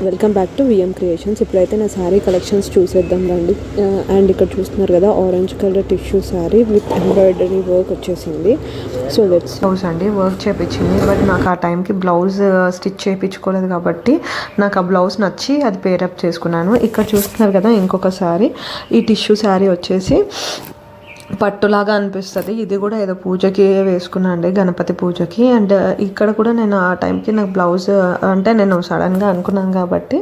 Welcome back to VM Creations. ఇప్పుడైతే నా sari collections చూసేద్దాం రండి. అండ్ ఇక్కడ చూస్తున్నారు కదా, orange colour tissue sari with embroidery work వచ్చేసింది. సో లెట్స్ బ్లౌజ్ అండి, వర్క్ చేయించింది. బట్ నాకు ఆ టైంకి బ్లౌజ్ స్టిచ్ చేయించుకోలేదు కాబట్టి నాకు ఆ బ్లౌజ్ నచ్చి అది పేరప్ చేసుకున్నాను. ఇక్కడ చూస్తున్నారు కదా ఇంకొక శారీ, ఈ టిష్యూ శారీ వచ్చేసి పట్టులాగా అనిపిస్తుంది. ఇది కూడా ఏదో పూజకి వేసుకున్నాను అండి, గణపతి పూజకి. అండ్ ఇక్కడ కూడా నేను ఆ టైంకి నాకు బ్లౌజ్ అంటే నేను సడన్గా అనుకున్నాను కాబట్టి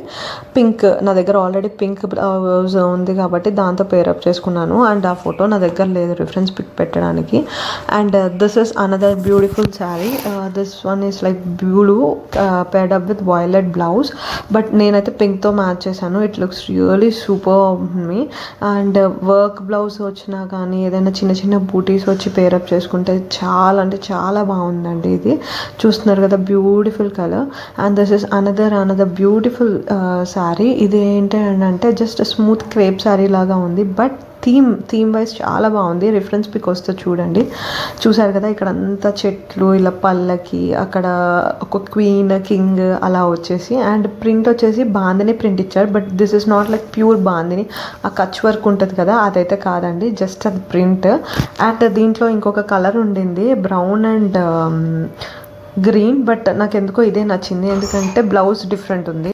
పింక్, నా దగ్గర ఆల్రెడీ పింక్ బ్లౌజ్ ఉంది కాబట్టి దాంతో పేరప్ చేసుకున్నాను. అండ్ ఆ ఫోటో నా దగ్గర లేదు రిఫరెన్స్ పిక్ పెట్టడానికి. And this is another beautiful sari. This one is like blue paired up with violet blouse. But నేనైతే పింక్తో మ్యాచ్ చేశాను. It looks really super me. And work blouse వచ్చినా కానీ ఏదైనా చిన్న చిన్న బూటీస్ వచ్చి పేరప్ చేసుకుంటే చాలా అంటే చాలా బాగుందండి. ఇది చూస్తున్నారు కదా, beautiful colour. And this is another beautiful sari. ఇది ఏంటంటే జస్ట్ స్మూత్ క్రేప్ శారీ లాగా ఉంది, బట్ థీమ్ వైజ్ చాలా బాగుంది. రిఫరెన్స్ పిక్ వస్తే చూడండి. చూసారు కదా, ఇక్కడ అంతా చెట్లు, ఇలా పల్లకి, అక్కడ ఒక క్వీన్ కింగ్ అలా వచ్చేసి. అండ్ ప్రింట్ వచ్చేసి బాందిని ప్రింట్ ఇచ్చారు. But this is not like pure bandhani, ఆ కచ్ వర్క్ ఉంటుంది కదా అదైతే కాదండి, జస్ట్ అది ప్రింట్. అండ్ దీంట్లో ఇంకొక కలర్ ఉండింది, బ్రౌన్ అండ్ గ్రీన్. బట్ నాకు ఎందుకో ఇదే నచ్చింది, ఎందుకంటే బ్లౌజ్ డిఫరెంట్ ఉంది.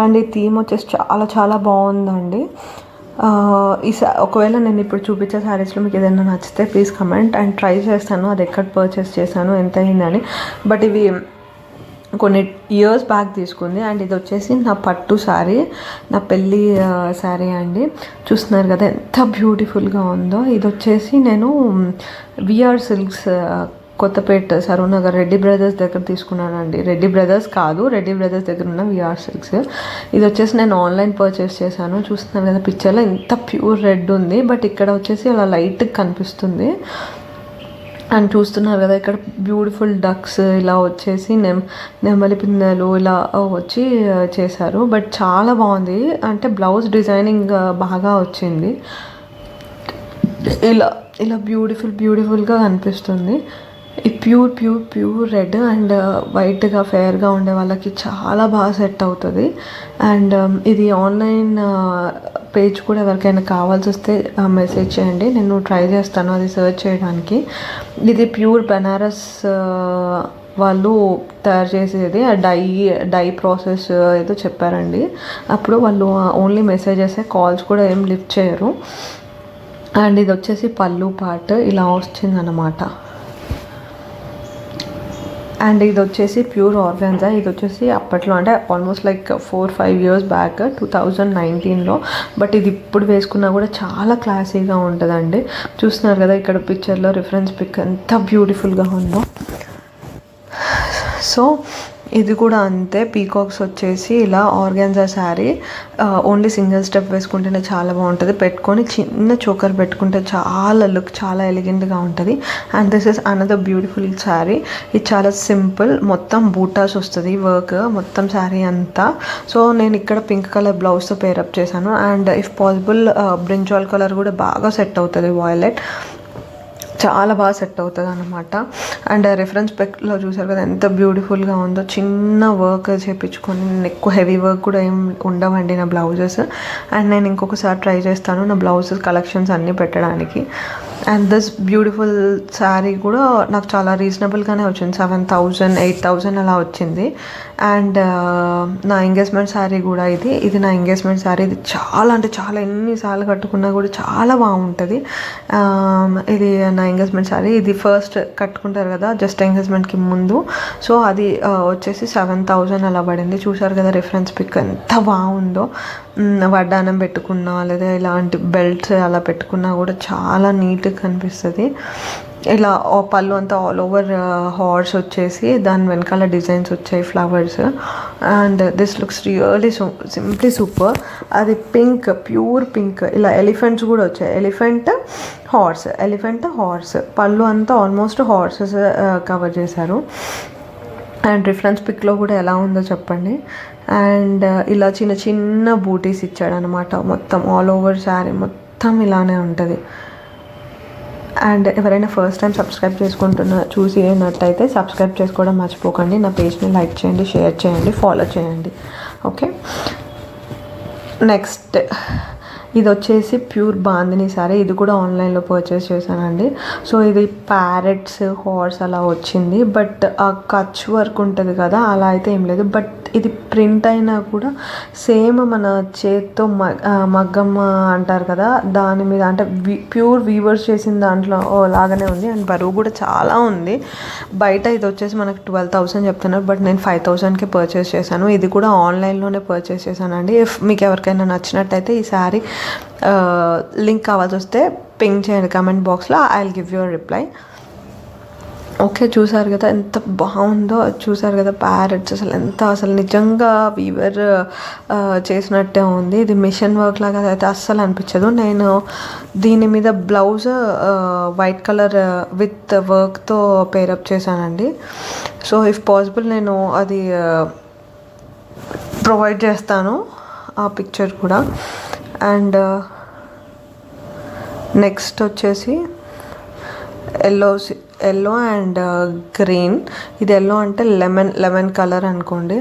అండ్ ఈ థీమ్ వచ్చేసి చాలా చాలా బాగుందండి. ఒకవేళ నేను ఇప్పుడు చూపించే శారీస్లో మీకు ఏదైనా నచ్చితే ప్లీజ్ కమెంట్. అండ్ ట్రై చేస్తాను అది ఎక్కడ పర్చేస్ చేశాను, ఎంత అయిందని. బట్ ఇవి కొన్ని ఇయర్స్ బ్యాక్ తీసుకుంది. అండ్ ఇది వచ్చేసి నా పట్టు శారీ, నా పెళ్ళి శారీ అండి. చూస్తున్నారు కదా ఎంత బ్యూటిఫుల్గా ఉందో. ఇది వచ్చేసి నేను VR Silks Kothapet Saroornagar Reddy Brothers దగ్గర తీసుకున్నానండి. రెడ్డి బ్రదర్స్ దగ్గర ఉన్న విఆర్ సిల్క్స్. ఇది వచ్చేసి నేను ఆన్లైన్ పర్చేస్ చేశాను. చూస్తున్నాను కదా పిక్చర్లో ఎంత ప్యూర్ రెడ్ ఉంది, బట్ ఇక్కడ వచ్చేసి అలా లైట్గా కనిపిస్తుంది. అండ్ చూస్తున్నారు కదా ఇక్కడ బ్యూటిఫుల్ డక్స్ ఇలా వచ్చేసి నెమలి పిందెలు ఇలా వచ్చి చేశారు. బట్ చాలా బాగుంది, అంటే బ్లౌజ్ డిజైనింగ్ బాగా వచ్చింది. ఇలా ఇలా బ్యూటిఫుల్గా కనిపిస్తుంది. ఈ ప్యూర్ రెడ్ అండ్ వైట్గా ఫెయిర్గా ఉండే వాళ్ళకి చాలా బాగా సెట్ అవుతుంది. అండ్ ఇది ఆన్లైన్ పేజ్ కూడా ఎవరికైనా కావాల్సి వస్తే మెసేజ్ చేయండి, నేను ట్రై చేస్తాను అది సర్చ్ చేయడానికి. ఇది ప్యూర్ బెనారస్ వాళ్ళు తయారు చేసేది. ఆ డై ప్రాసెస్ ఏదో చెప్పారండి. అప్పుడు వాళ్ళు ఓన్లీ మెసేజెస్, కాల్స్ కూడా ఏం లిఫ్ట్ చేయరు. అండ్ ఇది వచ్చేసి పళ్ళు పార్ట్ ఇలా వచ్చిందన్నమాట. అండ్ ఇది వచ్చేసి ప్యూర్ ఆర్గాన్జా. ఇది వచ్చేసి అప్పట్లో అంటే ఆల్మోస్ట్ లైక్ 4-5 years బ్యాక్ 2019లో. బట్ ఇది ఇప్పుడు వేసుకున్నా కూడా చాలా క్లాసీగా ఉంటుందండి. చూస్తున్నారు కదా ఇక్కడ పిక్చర్లో రిఫరెన్స్ పిక్ ఎంత బ్యూటిఫుల్గా ఉందో. సో ఇది కూడా అంతే, పీకాక్స్ వచ్చేసి ఇలా organza sari. Only single step వేసుకుంటేనే చాలా బాగుంటుంది. పెట్టుకొని చిన్న చోకర్ పెట్టుకుంటే చాలా ఎలిగెంట్గా ఉంటుంది. And this is another beautiful sari. ఇది చాలా సింపుల్, మొత్తం బూటాస్ వస్తుంది వర్క్ మొత్తం శారీ అంతా. సో నేను ఇక్కడ పింక్ కలర్ బ్లౌజ్తో పేరప్ చేశాను. And if possible brinjal colour కూడా బాగా సెట్ అవుతుంది, వైలెట్ చాలా బాగా సెట్ అవుతుంది అనమాట. అండ్ రిఫరెన్స్ పిక్లో చూసారు కదా ఎంత బ్యూటిఫుల్గా ఉందో. చిన్న వర్క్ చేయించుకొని, ఎక్కువ హెవీ వర్క్ కూడా ఏం ఉండవండి నా బ్లౌజెస్. అండ్ నేను ఇంకొకసారి ట్రై చేస్తాను నా బ్లౌజెస్ కలెక్షన్స్ అన్నీ పెట్టడానికి. అండ్ దిస్ బ్యూటిఫుల్ శారీ కూడా నాకు చాలా రీజనబుల్గానే వచ్చింది, 7,000-8,000 అలా వచ్చింది. అండ్ నా ఎంగేజ్మెంట్ శారీ కూడా ఇది నా ఎంగేజ్మెంట్ శారీ. ఇది చాలా అంటే చాలా ఎన్నిసార్లు కట్టుకున్నా కూడా చాలా బాగుంటుంది. ఇది నా ఎంగేజ్మెంట్ శారీ. ఇది ఫస్ట్ కట్టుకుంటారు కదా జస్ట్ ఎంగేజ్మెంట్కి ముందు. సో అది వచ్చేసి 7,000 అలా పడింది. చూసారు కదా రిఫరెన్స్ పిక్ ఎంత బాగుందో. వడ్డానం పెట్టుకున్నా లేదా ఇలాంటి బెల్ట్స్ అలా పెట్టుకున్నా కూడా చాలా నీట్గా కనిపిస్తుంది. ఇలా పళ్ళు అంతా ఆల్ ఓవర్ హార్స్ వచ్చేసి దాని వెనకాల డిజైన్స్ వచ్చాయి, flowers. And this looks really simply super. అది పింక్, ప్యూర్ పింక్. ఇలా ఎలిఫెంట్స్ కూడా వచ్చాయి, ఎలిఫెంట్ హార్స్. పళ్ళు అంతా ఆల్మోస్ట్ హార్సెస్ కవర్ చేశారు. అండ్ రిఫరెన్స్ పిక్లో కూడా ఎలా ఉందో చెప్పండి. అండ్ ఇలా చిన్న చిన్న బూటీస్ ఇచ్చాడు అనమాట. మొత్తం ఆల్ ఓవర్ శారీ మొత్తం ఇలానే ఉంటుంది. అండ్ ఎవరైనా ఫస్ట్ టైం సబ్స్క్రైబ్ చూసినట్టయితే సబ్స్క్రైబ్ చేసుకోవడం మర్చిపోకండి. నా పేజ్ని లైక్ చేయండి, షేర్ చేయండి, ఫాలో చేయండి. ఓకే, నెక్స్ట్ ఇది వచ్చేసి ప్యూర్ బాందిని సారీ. ఇది కూడా ఆన్లైన్లో పర్చేస్ చేశానండి. సో ఇది ప్యారెట్స్ హార్స్ అలా వచ్చింది, బట్ ఆ కచ్ వర్క్ ఉంటుంది కదా అలా అయితే ఏం లేదు. బట్ ఇది ప్రింట్ అయినా కూడా సేమ్ మన చేత్తో మగ్గం అంటారు కదా దాని మీద, అంటే ప్యూర్ వీవర్స్ చేసిన దాంట్లో లాగానే ఉంది. అండ్ బరువు కూడా చాలా ఉంది. బయట ఇది వచ్చేసి మనకు 12,000 చెప్తున్నారు, బట్ నేను 5,000కి పర్చేస్ చేశాను. ఇది కూడా ఆన్లైన్లోనే పర్చేస్ చేశానండి. ఇఫ్ మీకు ఎవరికైనా నచ్చినట్టయితే ఈ శారీ లింక్ కావాల్సి వస్తే పింక్ చేయండి కమెంట్ బాక్స్లో, I will give your reply. Okay, చూసారు కదా ఎంత బాగుందో, చూసారు కదా ప్యారెట్స్ అసలు నిజంగా వీవర్ చేసినట్టే ఉంది. ఇది మిషన్ వర్క్ లాగా అయితే అస్సలు అనిపించదు. నేను దీని మీద బ్లౌజ్ వైట్ కలర్ విత్ వర్క్తో పేరప్ చేశానండి. సో ఇఫ్ పాసిబుల్ నేను అది ప్రొవైడ్ చేస్తాను ఆ పిక్చర్ కూడా. అండ్ నెక్స్ట్ వచ్చేసి ఎల్లో అండ్ గ్రీన్. ఇది ఎల్లో అంటే లెమన్ కలర్ అనుకోండి.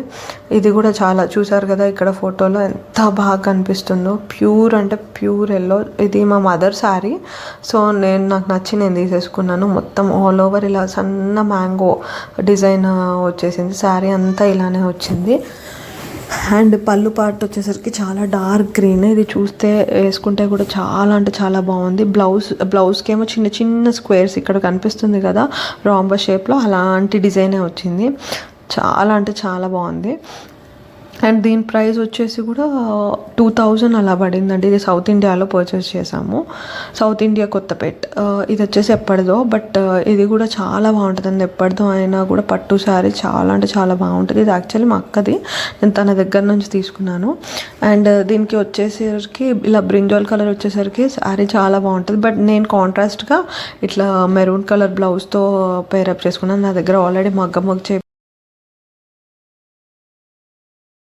ఇది కూడా చాలా చూసారు కదా ఇక్కడ ఫోటోలో ఎంత బాగా కనిపిస్తుందో. ప్యూర్ అంటే ప్యూర్ ఎల్లో. ఇది మా మదర్ శారీ. సో నాకు నచ్చి నేను తీసేసుకున్నాను. మొత్తం ఆల్ ఓవర్ ఇలా సన్న మ్యాంగో డిజైన్ వచ్చేసింది. శారీ అంతా ఇలానే వచ్చింది. అండ్ పళ్ళు పార్ట్ వచ్చేసరికి చాలా డార్క్ గ్రీన్. ఇది చూస్తే వేసుకుంటే కూడా చాలా అంటే చాలా బాగుంది. బ్లౌజ్కి ఏమో చిన్న చిన్న స్క్వేర్స్ ఇక్కడ కనిపిస్తుంది కదా రాంబర్ షేప్లో, అలాంటి డిజైనే వచ్చింది. చాలా అంటే చాలా బాగుంది. అండ్ దీని ప్రైస్ వచ్చేసి కూడా 2,000 అలా పడిందండి. ఇది సౌత్ ఇండియాలో పర్చేస్ చేసాము, సౌత్ ఇండియా కొత్తపేట్. ఇది వచ్చేసి ఎప్పటిదో, బట్ ఇది కూడా చాలా బాగుంటుంది అండి. ఎప్పటిదో అయినా కూడా పట్టు శారీ చాలా అంటే చాలా బాగుంటుంది. ఇది యాక్చువల్లీ మా అక్కది, నేను తన దగ్గర నుంచి తీసుకున్నాను. అండ్ దీనికి వచ్చేసరికి ఇలా బ్రింజాల్ కలర్ వచ్చేసరికి శారీ చాలా బాగుంటుంది. బట్ నేను కాంట్రాస్ట్గా ఇట్లా మెరూన్ కలర్ బ్లౌజ్తో పేరప్ చేసుకున్నాను. నా దగ్గర ఆల్రెడీ మగ్గ